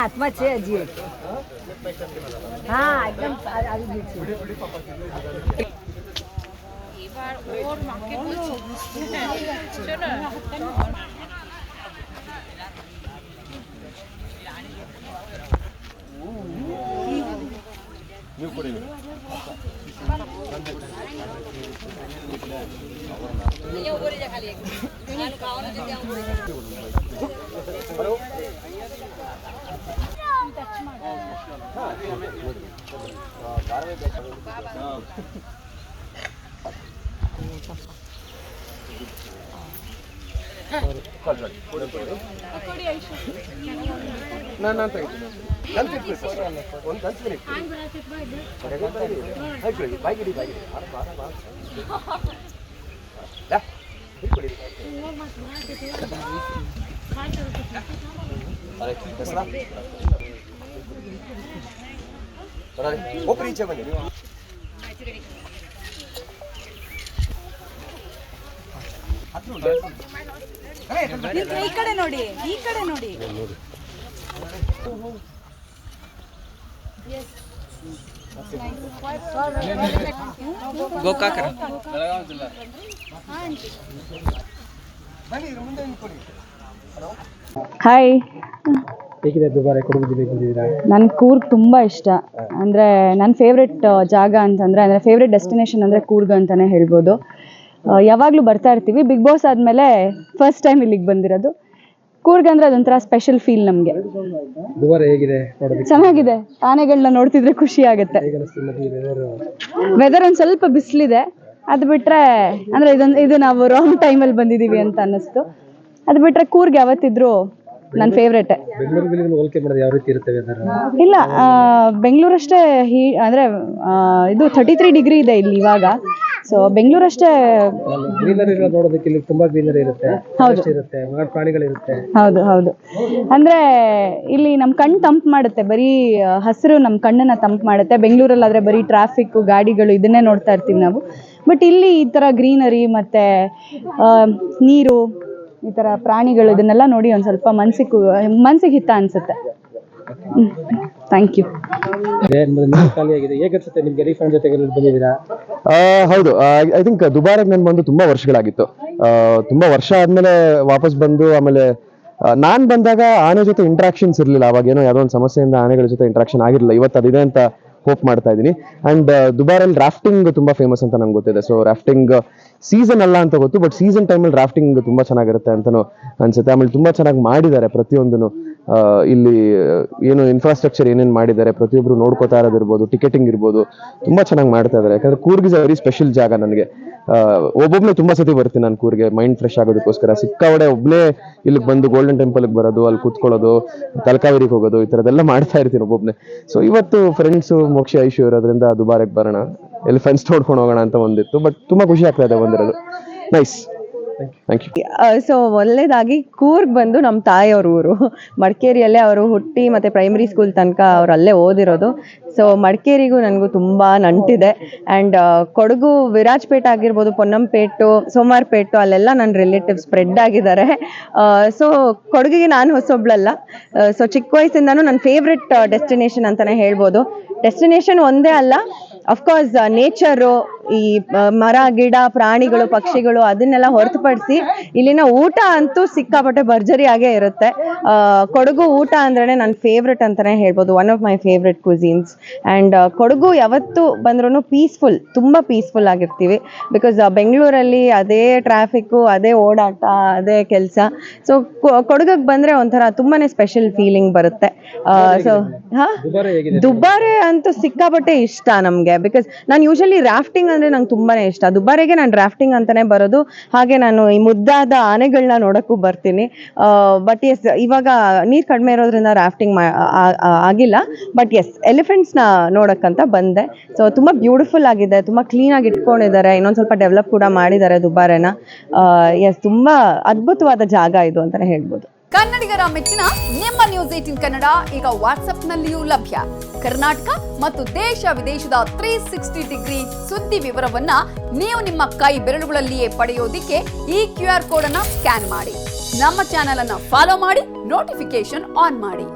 हाथમાં છે હજી. હા એકદમ આવી ગઈ છે. এবার ওর মাকে বলছি শোনো ನೀವು ಕೊಡಿ ನೀವು ಓರಿ ಜಾ ಖಾಲಿ ನಾನು ಕಾವನ ಜೊತೆ ಹಲೋ ನಾನು ಒಂದು ಕಂಚು ಮಿನಿಟ್ ಬಾಯ್ಗಿಡಿ ಒಬ್ಬರು ಈಚೆ ಬನ್ನಿ ನೀವು ಈ ಕಡೆ ನೋಡಿ ಗೋಕಾಕರ ಬೆಳಗಾವಿ ಜಿಲ್ಲಾ ಬನ್ನಿ ಮುಂದೆ ನಿಂತ್ಕೊಳ್ಳಿ. ಹಾಯ್, ಹೇಗಿದೆ ದುಬಾರೆ ಕೊಡಗು ಜಿಲ್ಲೆಗೆ ಬಂದಿದ್ದೀರಾ? ನನ್ನ ಕೂರ್ಗ್ ತುಂಬ ಇಷ್ಟ. ಅಂದರೆ ನನ್ನ ಫೇವ್ರೆಟ್ ಜಾಗ ಅಂದರೆ ಫೇವ್ರೆಟ್ ಡೆಸ್ಟಿನೇಷನ್ ಅಂದರೆ ಕೂರ್ಗ್ ಅಂತಲೇ ಹೇಳ್ಬೋದು. ಯಾವಾಗಲೂ ಬರ್ತಾ ಇರ್ತೀವಿ. ಬಿಗ್ ಬಾಸ್ ಆದಮೇಲೆ ಫಸ್ಟ್ ಟೈಮ್ ಇಲ್ಲಿಗೆ ಬಂದಿರೋದು. ಕೂರ್ಗ್ ಅಂದರೆ ಅದೊಂಥರ ಸ್ಪೆಷಲ್ ಫೀಲ್ ನಮಗೆ. ದುಬಾರೆ ಹೇಗಿದೆ ನೋಡೋದಕ್ಕೆ? ಚೆನ್ನಾಗಿದೆ. ಆನೆಗಳನ್ನ ನೋಡ್ತಿದ್ರೆ ಖುಷಿ ಆಗುತ್ತೆ. ವೆದರ್ ಒಂದು ಸ್ವಲ್ಪ ಬಿಸಿಲಿದೆ. ಅದು ಬಿಟ್ಟರೆ ಅಂದರೆ ಇದು ನಾವು ರಾಂಗ್ ಟೈಮಲ್ಲಿ ಬಂದಿದ್ದೀವಿ ಅಂತ ಅನ್ನಿಸ್ತು. ಅದು ಬಿಟ್ಟರೆ ಕೂರ್ಗ್ ಯಾವತ್ತಿದ್ರೂ ನನ್ನ ಫೇವ್ರೇಟೇ. ಬೆಂಗಳೂರಿಗೆ ಹೋಲಿಕೆ ಮಾಡಿದ್ರೆ ಯಾವ ರೀತಿ ಇರುತ್ತೆ ವೆದರ್? ಇಲ್ಲ, ಬೆಂಗಳೂರಷ್ಟೇ ಅಂದರೆ ಇದು 33 ಡಿಗ್ರಿ ಇದೆ ಇಲ್ಲಿ ಇವಾಗ. ಸೊ ಬೆಂಗಳೂರಷ್ಟೇ ಗ್ರೀನರಿ ನೋಡೋದಕ್ಕೆ ಇಲ್ಲಿ ತುಂಬಾ ಗ್ರೀನರಿ ಇರುತ್ತೆ, ಇರುತ್ತೆ, ಪ್ರಾಣಿಗಳಿರುತ್ತೆ. ಹೌದು. ಅಂದರೆ ಇಲ್ಲಿ ನಮ್ಮ ಕಣ್ಣು ತಂಪು ಮಾಡುತ್ತೆ. ಬರೀ ಹಸಿರು ನಮ್ಮ ಕಣ್ಣನ್ನು ತಂಪು ಮಾಡುತ್ತೆ. ಬೆಂಗಳೂರಲ್ಲಾದರೆ ಬರೀ ಟ್ರಾಫಿಕ್ಕು, ಗಾಡಿಗಳು ಇದನ್ನೇ ನೋಡ್ತಾ ಇರ್ತೀವಿ ನಾವು. ಬಟ್ ಇಲ್ಲಿ ಈ ಥರ ಗ್ರೀನರಿ ಮತ್ತು ನೀರು, ಈ ಥರ ಪ್ರಾಣಿಗಳು ಇದನ್ನೆಲ್ಲ ನೋಡಿ ಒಂದು ಸ್ವಲ್ಪ ಮನಸ್ಸಿಗೆ ಹಿತ ಅನಿಸುತ್ತೆ. Thank you. ಖಾಲಿಯಾಗಿದೆ, ಹೇಗನ್ಸುತ್ತೆ ನಿಮಗೆ? ರೀಫಂಡ್ ಜೊತೆಗೆ ಬಂದಿದ್ದೀರಾ? ಹೌದು, ಐ ಥಿಂಕ್ ದುಬಾರೆಗೆ ನಾನು ಬಂದು ತುಂಬಾ ವರ್ಷಗಳಾಗಿತ್ತು. ತುಂಬಾ ವರ್ಷ ಆದ್ಮೇಲೆ ವಾಪಸ್ ಬಂದು, ಆಮೇಲೆ ನಾನು ಬಂದಾಗ ಆನೆ ಜೊತೆ ಇಂಟ್ರಾಕ್ಷನ್ಸ್ ಇರಲಿಲ್ಲ. ಅವಾಗೇನೋ ಯಾವುದೋ ಒಂದು ಸಮಸ್ಯೆಯಿಂದ ಆನೆಗಳ ಜೊತೆ ಇಂಟ್ರಾಕ್ಷನ್ ಆಗಿರಲಿಲ್ಲ. ಇವತ್ತು ಅದಿದೆ ಅಂತ ಹೋಪ್ ಮಾಡ್ತಾ ಇದ್ದೀನಿ. ಅಂಡ್ ದುಬಾರಲ್ಲಿ ರಾಫ್ಟಿಂಗ್ ತುಂಬಾ ಫೇಮಸ್ ಅಂತ ನಂಗೆ ಗೊತ್ತಿದೆ. ಸೊ ರಾಫ್ಟಿಂಗ್ ಸೀಸನ್ ಅಲ್ಲ ಅಂತ ಗೊತ್ತು, ಬಟ್ ಸೀಸನ್ ಟೈಮಲ್ಲಿ ರಾಫ್ಟಿಂಗ್ ತುಂಬಾ ಚೆನ್ನಾಗಿರುತ್ತೆ ಅಂತಲೂ ಅನ್ಸುತ್ತೆ. ಆಮೇಲೆ ತುಂಬಾ ಚೆನ್ನಾಗಿ ಮಾಡಿದ್ದಾರೆ ಪ್ರತಿಯೊಂದನ್ನು. ಇಲ್ಲಿ ಏನು ಇನ್ಫ್ರಾಸ್ಟ್ರಕ್ಚರ್ ಏನೇನು ಮಾಡಿದ್ದಾರೆ, ಪ್ರತಿಯೊಬ್ಬರು ನೋಡ್ಕೋತಾ ಇರೋದಿರ್ಬೋದು, ಟಿಕೆಟಿಂಗ್ ಇರ್ಬೋದು, ತುಂಬಾ ಚೆನ್ನಾಗಿ ಮಾಡ್ತಾ ಇದ್ದಾರೆ. ಯಾಕಂದ್ರೆ Coorg is a very special ಜಾಗ ನನಗೆ. ಒಬ್ಬೊಬ್ಬನೇ ತುಂಬಾ ಸತಿ ಬರ್ತೀನಿ ನಾನು ಕೂರ್ಗೆ ಮೈಂಡ್ ಫ್ರೆಶ್ ಆಗೋದಕ್ಕೋಸ್ಕರ. ಸಿಕ್ಕಾವಡೆ ಒಬ್ಬನೇ ಇಲ್ಲಿಗೆ ಬಂದು ಗೋಲ್ಡನ್ ಟೆಂಪಲ್ಗೆ ಬರೋದು, ಅಲ್ಲಿ ಕೂತ್ಕೊಳ್ಳೋದು, ತಲಕಾವೇರಿಗೆ ಹೋಗೋದು, ಈ ಥರದ್ದೆಲ್ಲ ಮಾಡ್ತಾ ಇರ್ತೀನಿ ಒಬ್ಬೊಬ್ಬನೇ. ಸೊ ಇವತ್ತು ಫ್ರೆಂಡ್ಸು ಮೋಕ್ಷಿ ಐಶು ಇರೋದ್ರಿಂದ ದುಬಾರೆಗೆ ಬರೋಣ, ಎಲಿಫೆಂಟ್ಸ್ ನೋಡ್ಕೊಂಡು ಹೋಗೋಣ ಅಂತ ಒಂದಿತ್ತು. ಬಟ್ ತುಂಬಾ ಖುಷಿ ಆಗ್ತಾ ಇದೆ ಬಂದಿರೋದು. Nice, thank you. ಸೊ ಒಳ್ಳೇದಾಗಿ ಕೂರ್ಗ್ ಬಂದು ನಮ್ಮ ತಾಯಿಯವ್ರ ಊರು. ಮಡಿಕೇರಿಯಲ್ಲೇ ಅವರು ಹುಟ್ಟಿ ಮತ್ತು ಪ್ರೈಮರಿ ಸ್ಕೂಲ್ ತನಕ ಅವ್ರು ಅಲ್ಲೇ ಓದಿರೋದು. ಸೊ ಮಡಿಕೇರಿಗೂ ನನಗೂ ತುಂಬ ನಂಟಿದೆ. ಆ್ಯಂಡ್ ಕೊಡಗು ವಿರಾಜಪೇಟೆ ಆಗಿರ್ಬೋದು, ಪೊನ್ನಂಪೇಟು, ಸೋಮಾರಪೇಟು, ಅಲ್ಲೆಲ್ಲ ನನ್ನ ರಿಲೇಟಿವ್ಸ್ ಸ್ಪ್ರೆಡ್ ಆಗಿದ್ದಾರೆ. ಸೊ ಕೊಡಗಿಗೆ ನಾನು ಹೊಸೊಬ್ಳಲ್ಲ. ಸೊ ಚಿಕ್ಕ ವಯಸ್ಸಿಂದನೂ ನನ್ನ ಫೇವ್ರೆಟ್ ಡೆಸ್ಟಿನೇಷನ್ ಅಂತಲೇ ಹೇಳ್ಬೋದು. ಡೆಸ್ಟಿನೇಷನ್ ಒಂದೇ ಅಲ್ಲ, ಅಫ್ಕೋರ್ಸ್ ನೇಚರು, ಈ ಮರ ಗಿಡ, ಪ್ರಾಣಿಗಳು, ಪಕ್ಷಿಗಳು, ಅದನ್ನೆಲ್ಲ ಹೊರತುಪಡಿಸಿ ಇಲ್ಲಿನ ಊಟ ಅಂತೂ ಸಿಕ್ಕಾಪಟ್ಟೆ ಭರ್ಜರಿಯಾಗೇ ಇರುತ್ತೆ. ಕೊಡಗು ಊಟ ಅಂದ್ರೆ ನನ್ನ ಫೇವ್ರೆಟ್ ಅಂತಲೇ ಹೇಳ್ಬೋದು. One of my favourite cuisines. And Kodagu ಯಾವತ್ತೂ ಬಂದ್ರೂ ತುಂಬ ಪೀಸ್ಫುಲ್ ಆಗಿರ್ತೀವಿ. ಬಿಕಾಸ್ ಬೆಂಗಳೂರಲ್ಲಿ ಅದೇ ಟ್ರಾಫಿಕ್ಕು, ಅದೇ ಓಡಾಟ, ಅದೇ ಕೆಲಸ. ಸೊ ಕೊಡಗಿಗೆ ಬಂದರೆ ಒಂಥರ ತುಂಬಾ ಸ್ಪೆಷಲ್ ಫೀಲಿಂಗ್ ಬರುತ್ತೆ. ಸೊ ದುಬಾರೆ ಅಂತೂ ಸಿಕ್ಕಾಪಟ್ಟೆ ಇಷ್ಟ ನಮಗೆ. ಬಿಕಾಸ್ ನಾನು ಯೂಶಲಿ ರಾಫ್ಟಿಂಗ್ ಅಂದರೆ ನಂಗೆ ತುಂಬಾ ಇಷ್ಟ. ದುಬಾರೆಗೆ ನಾನು ರಾಫ್ಟಿಂಗ್ ಅಂತಲೇ ಬರೋದು. ಹಾಗೆ ನಾನು ಈ ಮುದ್ದಾದ ಆನೆಗಳನ್ನ ನೋಡೋಕ್ಕೂ ಬರ್ತೀನಿ. ಬಟ್ ಎಸ್, ಇವಾಗ ನೀರು ಕಡಿಮೆ ಇರೋದ್ರಿಂದ ರಾಫ್ಟಿಂಗ್ ಆಗಿಲ್ಲ. ಬಟ್ ಎಸ್, ಎಲಿಫೆಂಟ್ಸ್ನ ನೋಡೋಕ್ಕಂತ ಬಂದೆ. ಸೊ ತುಂಬ ಬ್ಯೂಟಿಫುಲ್ ಆಗಿದೆ, ತುಂಬ ಕ್ಲೀನಾಗಿ ಇಟ್ಕೊಂಡಿದ್ದಾರೆ. ಇನ್ನೊಂದು ಸ್ವಲ್ಪ ಡೆವಲಪ್ ಕೂಡ ಮಾಡಿದ್ದಾರೆ ದುಬಾರೆನ. ಎಸ್, ತುಂಬ ಅದ್ಭುತವಾದ ಜಾಗ ಇದು ಅಂತಲೇ ಹೇಳ್ಬೋದು. ಕನ್ನಡಿಗರ ಮೆಚ್ಚಿನ ನಿಮ್ಮ ನ್ಯೂಸ್ 18 ಕನ್ನಡ ಈಗ ವಾಟ್ಸ್ಆಪ್ನಲ್ಲಿಯೂ ಲಭ್ಯ. ಕರ್ನಾಟಕ ಮತ್ತು ದೇಶ ವಿದೇಶದ 360 ಡಿಗ್ರಿ ಸುದ್ದಿ ವಿವರವನ್ನ ನೀವು ನಿಮ್ಮ ಕೈ ಬೆರಳುಗಳಲ್ಲಿಯೇ ಪಡೆಯೋದಿಕ್ಕೆ ಈ QR ಕೋಡ್ ಅನ್ನು ಸ್ಕ್ಯಾನ್ ಮಾಡಿ. ನಮ್ಮ ಚಾನೆಲ್ ಅನ್ನು ಫಾಲೋ ಮಾಡಿ, ನೋಟಿಫಿಕೇಶನ್ ಆನ್ ಮಾಡಿ.